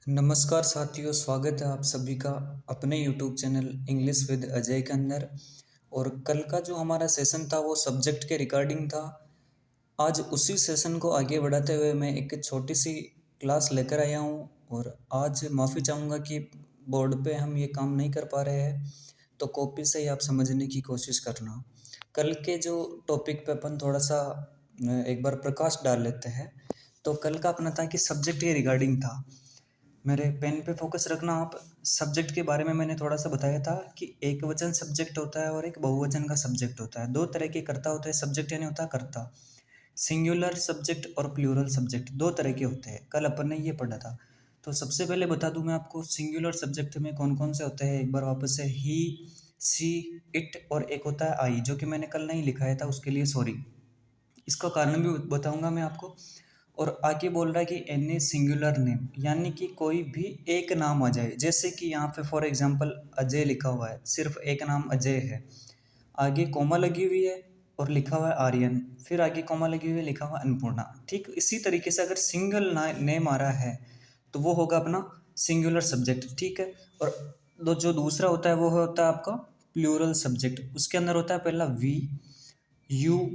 नमस्कार साथियों, स्वागत है आप सभी का अपने YouTube channel English with Ajay के अंदर। और कल का जो हमारा सेशन था वो सब्जेक्ट के रिगार्डिंग था। आज उसी सेशन को आगे बढ़ाते हुए मैं एक छोटी सी क्लास लेकर आया हूँ और आज माफ़ी चाहूँगा कि बोर्ड पे हम ये काम नहीं कर पा रहे हैं, तो कॉपी से ही आप समझने की कोशिश करना। कल के जो टॉपिक पे अपन थोड़ा सा एक बार प्रकाश डाल लेते हैं। तो कल का अपना था कि सब्जेक्ट के रिगार्डिंग था। मेरे पेन पे फोकस रखना आप। सब्जेक्ट के बारे में मैंने थोड़ा सा बताया था कि एक वचन सब्जेक्ट होता है और एक बहुवचन का सब्जेक्ट होता है। दो तरह के कर्ता होते हैं। सब्जेक्ट यानी होता है कर्ता, सिंगुलर सब्जेक्ट और प्लूरल सब्जेक्ट, दो तरह के होते हैं। कल अपन ने ये पढ़ा था। तो सबसे पहले बता दूं मैं आपको सिंगुलर सब्जेक्ट में कौन कौन से होते हैं। एक बार वापस से ही, सी, इट और एक होता है आई, जो कि मैंने कल नहीं लिखाया था, उसके लिए सॉरी। इसका कारण भी बताऊंगा मैं आपको। और आगे बोल रहा है कि एनी सिंगुलर नेम, यानी कि कोई भी एक नाम आ जाए। जैसे कि यहाँ पे फॉर एग्जांपल अजय लिखा हुआ है, सिर्फ एक नाम अजय है, आगे कोमा लगी हुई है और लिखा हुआ है आर्यन, फिर आगे कोमा लगी हुई है, लिखा हुआ है अन्नपूर्णा। ठीक इसी तरीके से अगर सिंगल नेम आ रहा है तो वो होगा अपना सिंगुलर सब्जेक्ट। ठीक है। और जो दूसरा होता है वो होता है आपका प्लूरल सब्जेक्ट। उसके अंदर होता है पहला वी, यू,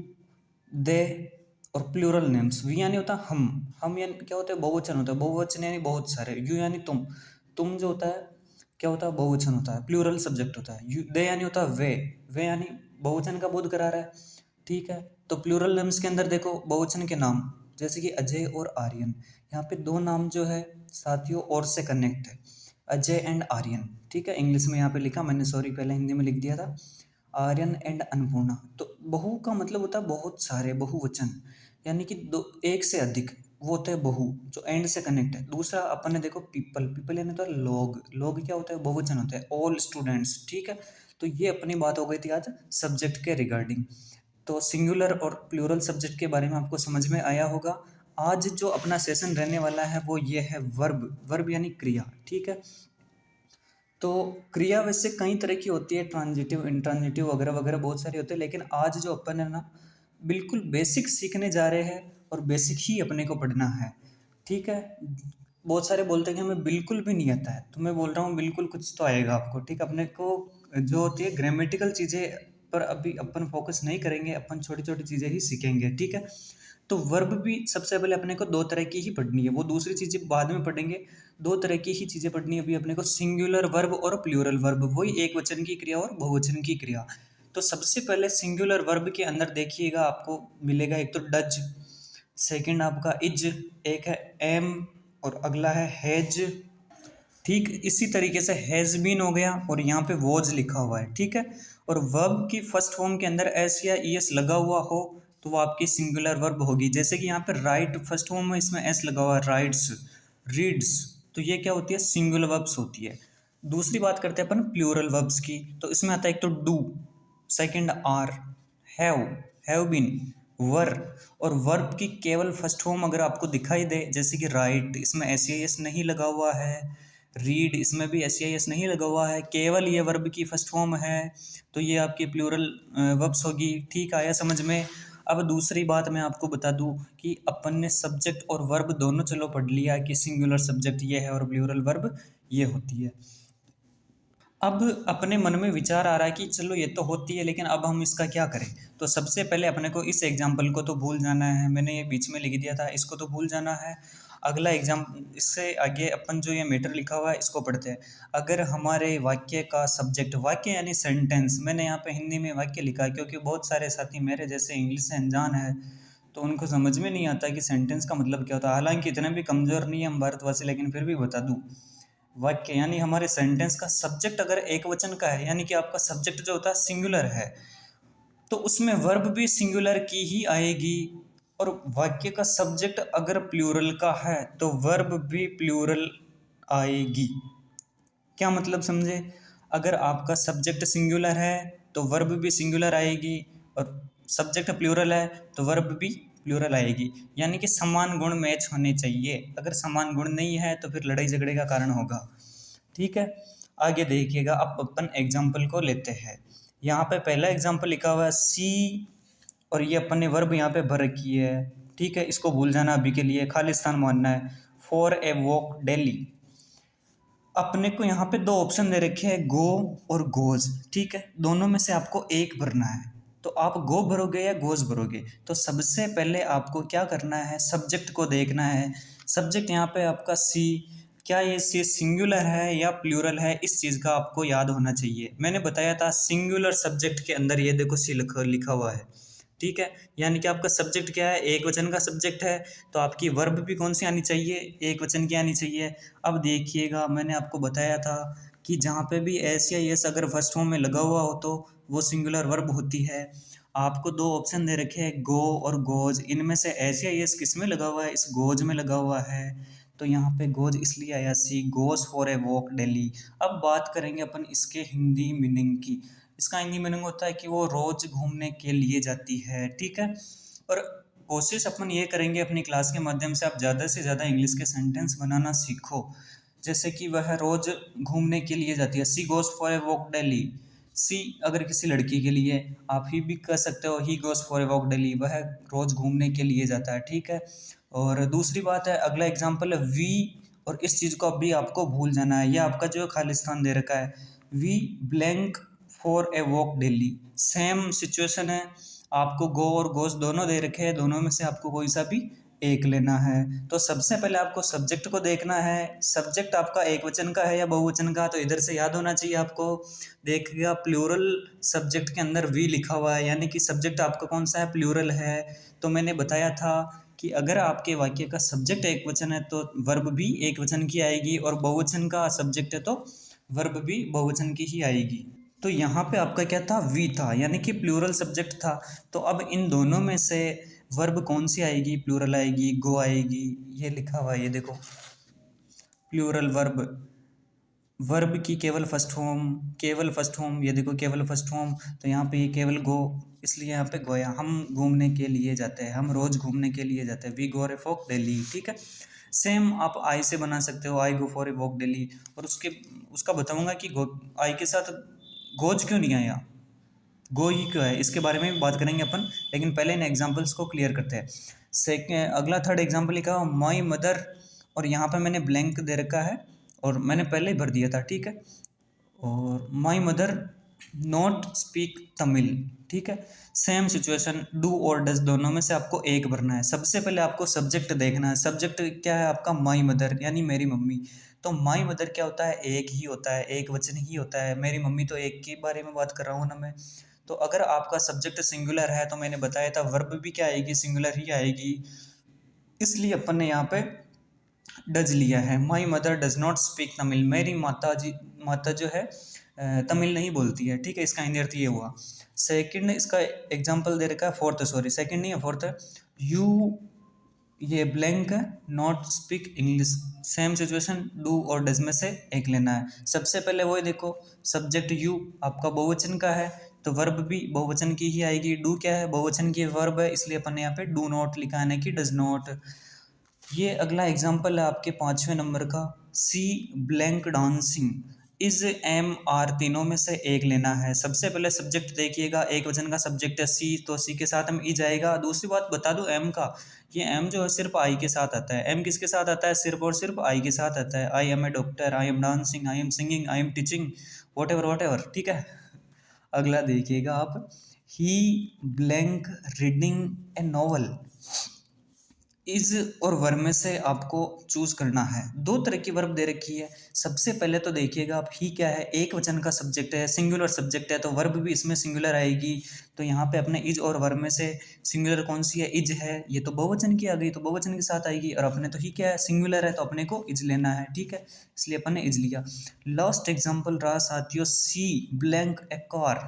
दे और प्लूरल नेम्स। वी यानी होता है हम यानी क्या होता है, बहुवचन होता है। बहुवचन यानी बहुत सारे। यू यानी तुम जो होता है क्या होता है, बहुवचन होता है, प्लूरल सब्जेक्ट होता है। यू दे यानी होता है वे यानी बहुवचन का बोध करा रहा है। ठीक है। तो प्लूरल नेम्स के अंदर देखो बहुवचन के नाम, जैसे कि अजय और आर्यन। यहाँ पे दो नाम जो है साथियों और से कनेक्ट है, अजय एंड आर्यन। ठीक है। इंग्लिश में यहाँ पे लिखा मैंने, सॉरी पहले हिंदी में लिख दिया था, आर्यन एंड अन्नपूर्णा। तो बहु का मतलब होता है बहुत सारे, बहुवचन यानी कि दो, एक से अधिक, वो होता है बहु, जो एंड से कनेक्ट है। दूसरा अपन ने देखो पीपल, पीपल यानी तो लोग, लोग क्या होता है, बहुवचन होता है, ऑल स्टूडेंट्स। ठीक है। तो ये अपनी बात हो गई थी आज सब्जेक्ट के रिगार्डिंग। तो सिंगुलर और प्लूरल सब्जेक्ट के बारे में आपको समझ में आया होगा। आज जो अपना सेशन रहने वाला है वो ये है वर्ब। वर्ब यानी क्रिया। ठीक है। तो क्रिया वैसे कई तरह की होती है, ट्रांजिटिव, इंट्रांजिटिव वगैरह वगैरह बहुत सारी होती है। लेकिन आज जो अपन है ना, बिल्कुल बेसिक सीखने जा रहे हैं और बेसिक ही अपने को पढ़ना है। ठीक है। बहुत सारे बोलते हैं कि हमें बिल्कुल भी नहीं आता है, तो मैं बोल रहा हूँ बिल्कुल कुछ तो आएगा आपको। ठीक, अपने को जो होती है ग्रामेटिकल चीज़ें पर अभी अपन फोकस नहीं करेंगे, अपन छोटी छोटी चीज़ें ही सीखेंगे। ठीक है। तो वर्ब भी सबसे पहले अपने को दो तरह की ही पढ़नी है, वो दूसरी चीज़ें बाद में पढ़ेंगे। दो तरह की ही चीज़ें पढ़नी है अभी अपने को, सिंगुलर वर्ब और प्लूरल वर्ब, वही एक वचन की क्रिया और बहुवचन की क्रिया। तो सबसे पहले सिंगुलर वर्ब के अंदर देखिएगा, आपको मिलेगा एक तो डज, सेकंड आपका इज, एक है एम और अगला है हैज। ठीक इसी तरीके से हैज़ बीन हो गया और यहाँ पे वॉज लिखा हुआ है। ठीक है। और वर्ब की फर्स्ट फॉर्म के अंदर एस या ई एस लगा हुआ हो तो वो आपकी सिंगुलर वर्ब होगी। जैसे कि यहाँ पे राइट फर्स्ट फॉर्म में इसमें एस लगा हुआ है, राइट्स, रीड्स, तो ये क्या होती है, सिंगुलर वर्ब्स होती है। दूसरी बात करते हैं अपन प्लूरल वर्ब्स की। तो इसमें आता है एक तो do, second are, have, have been, were. और वर्ब की केवल फर्स्ट फॉर्म अगर आपको दिखाई दे, जैसे कि राइट, इसमें एस एस नहीं लगा हुआ है, रीड, इसमें भी एस एस नहीं लगा हुआ है, केवल ये वर्ब की फर्स्ट फॉर्म है, तो ये आपकी प्लूरल वर्ब्स होगी। ठीक आया समझ में। अब दूसरी बात मैं आपको बता दूं कि अपन ने सब्जेक्ट और वर्ब दोनों चलो पढ़ लिया कि सिंगुलर सब्जेक्ट ये है और प्लूरल वर्ब ये होती है। अब अपने मन में विचार आ रहा है कि चलो ये तो होती है, लेकिन अब हम इसका क्या करें। तो सबसे पहले अपने को इस एग्जाम्पल को तो भूल जाना है, मैंने ये बीच में लिख दिया था, इसको तो भूल जाना है। अगला एग्जाम, इससे आगे अपन जो ये मैटर लिखा हुआ है इसको पढ़ते हैं। अगर हमारे वाक्य का सब्जेक्ट, वाक्य यानी सेंटेंस, मैंने यहाँ पे हिंदी में वाक्य लिखा है क्योंकि बहुत सारे साथी मेरे जैसे इंग्लिश से अनजान है, तो उनको समझ में नहीं आता कि सेंटेंस का मतलब क्या होता है। हालांकि इतने भी कमज़ोर नहीं है हम भारतवासी, लेकिन फिर भी बता दूँ, वाक्य यानी हमारे सेंटेंस का सब्जेक्ट अगर एक वचन का है, यानी कि आपका सब्जेक्ट जो होता है सिंगुलर है, तो उसमें वर्ब भी सिंगुलर की ही आएगी। और वाक्य का सब्जेक्ट अगर प्लूरल का है तो वर्ब भी प्लूरल आएगी। क्या मतलब समझे। अगर आपका सब्जेक्ट सिंगुलर है तो वर्ब भी सिंगुलर आएगी, और सब्जेक्ट प्लूरल है तो वर्ब भी प्लूरल आएगी। यानी कि समान गुण मैच होने चाहिए। अगर समान गुण नहीं है तो फिर लड़ाई झगड़े का कारण होगा। ठीक है। आगे देखिएगा, अब अपन एग्जाम्पल को लेते हैं। यहाँ पे पहला एग्जाम्पल लिखा हुआ है सी, और ये अपन ने वर्ब यहाँ पे भर रखी है। ठीक है। इसको भूल जाना अभी के लिए, खालिस्तान मानना है। फॉर ए वॉक डेली, अपने को यहाँ पे दो ऑप्शन दे रखे हैं, गो और गोज, ठीक है। दोनों में से आपको एक भरना है, तो आप गो भरोगे या गोज भरोगे। तो सबसे पहले आपको क्या करना है, सब्जेक्ट को देखना है। सब्जेक्ट यहाँ पे आपका सी, क्या ये सी सिंगुलर है या प्लूरल है, इस चीज़ का आपको याद होना चाहिए। मैंने बताया था सिंगुलर सब्जेक्ट के अंदर ये देखो सी लिखा हुआ है, ठीक है। यानी कि आपका सब्जेक्ट क्या है, एक वचन का सब्जेक्ट है, तो आपकी वर्ब भी कौन सी आनी चाहिए, एक वचन की आनी चाहिए। अब देखिएगा, मैंने आपको बताया था कि जहाँ पे भी एस या यस अगर फर्स्ट फॉर्म में लगा हुआ हो तो वो सिंगुलर वर्ब होती है। आपको दो ऑप्शन दे रखे हैं, गो और गोज। इनमें से एस या यस किस में लगा हुआ है, इस गोज में लगा हुआ है। तो यहाँ पे गोज इसलिए आया, she goes for a walk daily. अब बात करेंगे अपन इसके हिंदी मीनिंग की। इसका हिंदी मीनिंग होता है कि वो रोज घूमने के लिए जाती है, ठीक है। और कोशिश अपन ये करेंगे अपनी क्लास के माध्यम से आप ज़्यादा से ज़्यादा इंग्लिश के सेंटेंस बनाना सीखो। जैसे कि वह रोज घूमने के लिए जाती है, she goes for a walk daily. She अगर किसी लड़की के लिए, आप ही भी कह सकते हो he goes for a walk daily, वह रोज घूमने के लिए जाता है, ठीक है। और दूसरी बात है, अगला एग्जाम्पल है वी, और इस चीज़ को अभी आपको भूल जाना है, यह आपका जो खालिस्तान दे रखा है, we blank for a walk daily. Same situation है, आपको गो और गोस दोनों दे रखे हैं, दोनों में से आपको कोई सा भी एक लेना है। तो सबसे पहले आपको सब्जेक्ट को देखना है, सब्जेक्ट आपका एक वचन का है या बहुवचन का, तो इधर से याद होना चाहिए आपको। देखिएगा प्लूरल सब्जेक्ट के अंदर वी लिखा हुआ है, यानी कि सब्जेक्ट आपका कौन सा है, प्लूरल है। तो मैंने बताया था कि अगर आपके वाक्य का सब्जेक्ट एक वचन है तो वर्ब भी एक वचन की आएगी, और बहुवचन का सब्जेक्ट है तो वर्ब भी बहुवचन की ही आएगी। तो यहाँ पे आपका क्या था, वी था, यानी कि प्लूरल सब्जेक्ट था। तो अब इन दोनों में से वर्ब कौन सी आएगी, प्लूरल आएगी, गो आएगी। ये लिखा हुआ है, ये देखो प्लूरल वर्ब, वर्ब की केवल फर्स्ट फॉर्म, केवल फर्स्ट फॉर्म, ये देखो केवल फर्स्ट फॉर्म। तो यहाँ पे ये केवल गो, इसलिए यहाँ पे गोया, हम घूमने के लिए जाते हैं, हम रोज घूमने के लिए जाते हैं, we go a walk daily, ठीक है। सेम आप आई से बना सकते हो, I go for a walk daily. और उसका बताऊंगा कि आई के साथ गोज क्यों नहीं आया, गो ही क्यों है, इसके बारे में भी बात करेंगे अपन। लेकिन पहले इन एग्जांपल्स को क्लियर करते हैं। सेकेंड, अगला थर्ड एग्जांपल लिखा हुआ माई मदर, और यहाँ पे मैंने ब्लैंक दे रखा है और मैंने पहले ही भर दिया था, ठीक है। और my mother not speak Tamil, ठीक है। सेम सिचुएशन, डू और डज दोनों में से आपको एक भरना है। सबसे पहले आपको सब्जेक्ट देखना है, सब्जेक्ट क्या है आपका, माई मदर यानी मेरी मम्मी। तो माई मदर क्या होता है, एक ही होता है, एक वचन ही होता है। मेरी मम्मी तो एक के बारे में बात कर रहा हूँ ना मैं। तो अगर आपका सब्जेक्ट सिंगुलर है तो मैंने बताया था वर्ब भी क्या आएगी, सिंगुलर ही आएगी। इसलिए अपन ने यहाँ पे डज लिया है, my mother does not speak Tamil, मेरी माता जो है तमिल नहीं बोलती है, ठीक है। इसका हिंदी अर्थ ये हुआ। सेकंड इसका एग्जांपल दे रखा है, फोर्थ, सॉरी सेकंड नहीं है, फोर्थ है, यू ये ब्लैंक है, not speak English. Same situation, do और डज में से एक लेना है। सबसे पहले वही देखो, सब्जेक्ट यू आपका बहुवचन का है तो वर्ब भी बहुवचन की ही आएगी। डू क्या है, बहुवचन की वर्ब है, इसलिए अपन ने यहाँ पे डू नॉट लिखा है, कि डज नॉट। ये अगला एग्जाम्पल है आपके 5वें नंबर का, she blank dancing, is am are तीनों में से एक लेना है। सबसे पहले सब्जेक्ट देखिएगा, एक वचन का सब्जेक्ट है सी, तो सी के साथ हम ई जाएगा। दूसरी बात बता दूं एम का, ये एम जो है सिर्फ आई के साथ आता है। एम किसके साथ आता है, सिर्फ और सिर्फ आई के साथ आता है। I am a doctor, I am dancing, I am singing, I am teaching, whatever, ठीक है। अगला देखिएगा आप, he blank reading a novel, is और वर्ब में से आपको चूज करना है। दो तरह की वर्ब दे रखी है। सबसे पहले तो देखिएगा आप, ही क्या है, एक वचन का सब्जेक्ट है, सिंगुलर सब्जेक्ट है, तो वर्ब भी इसमें सिंगुलर आएगी। तो यहाँ पे अपने इज और वर्ब में से सिंगुलर कौन सी है, इज है। ये तो बहुवचन की आ गई, तो बहुवचन के साथ आएगी। और अपने तो ही क्या है, सिंगुलर है, तो अपने को इज लेना है, ठीक है। इसलिए अपन ने इज लिया। लास्ट एग्जाम्पल रहा साथियों, सी ब्लैंक ए कार,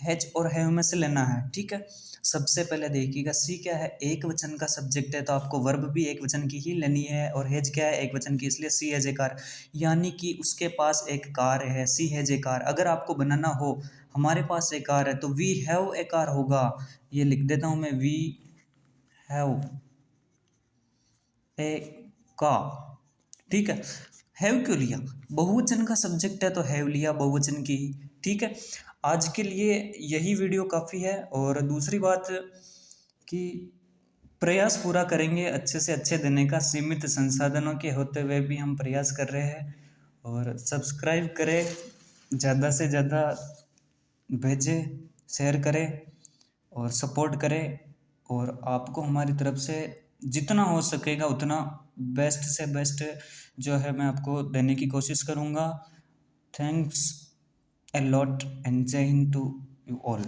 हैज और हैव में से लेना है, ठीक है। सबसे पहले देखिएगा, सी क्या है, एक वचन का सब्जेक्ट है, तो आपको वर्ब भी एक वचन की ही लेनी है। और हैज क्या है, एक वचन की, इसलिए सी हैज ए कार, यानी कि उसके पास एक कार है, सी हैज ए कार। अगर आपको बनाना हो हमारे पास एक कार है, तो वी हैव ए कार होगा। ये लिख देता हूं मैं, वी हैव ए कार, ठीक है। हैव क्यों लिया, बहुवचन का सब्जेक्ट है तो हैव लिया, बहुवचन की ही, ठीक है। आज के लिए यही वीडियो काफ़ी है। और दूसरी बात कि प्रयास पूरा करेंगे अच्छे से अच्छे देने का, सीमित संसाधनों के होते हुए भी हम प्रयास कर रहे हैं। और सब्सक्राइब करें, ज़्यादा से ज़्यादा भेजें, शेयर करें और सपोर्ट करें। और आपको हमारी तरफ से जितना हो सकेगा उतना बेस्ट से बेस्ट जो है मैं आपको देने की कोशिश करूँगा। Thanks a lot and Jai Hind to you all.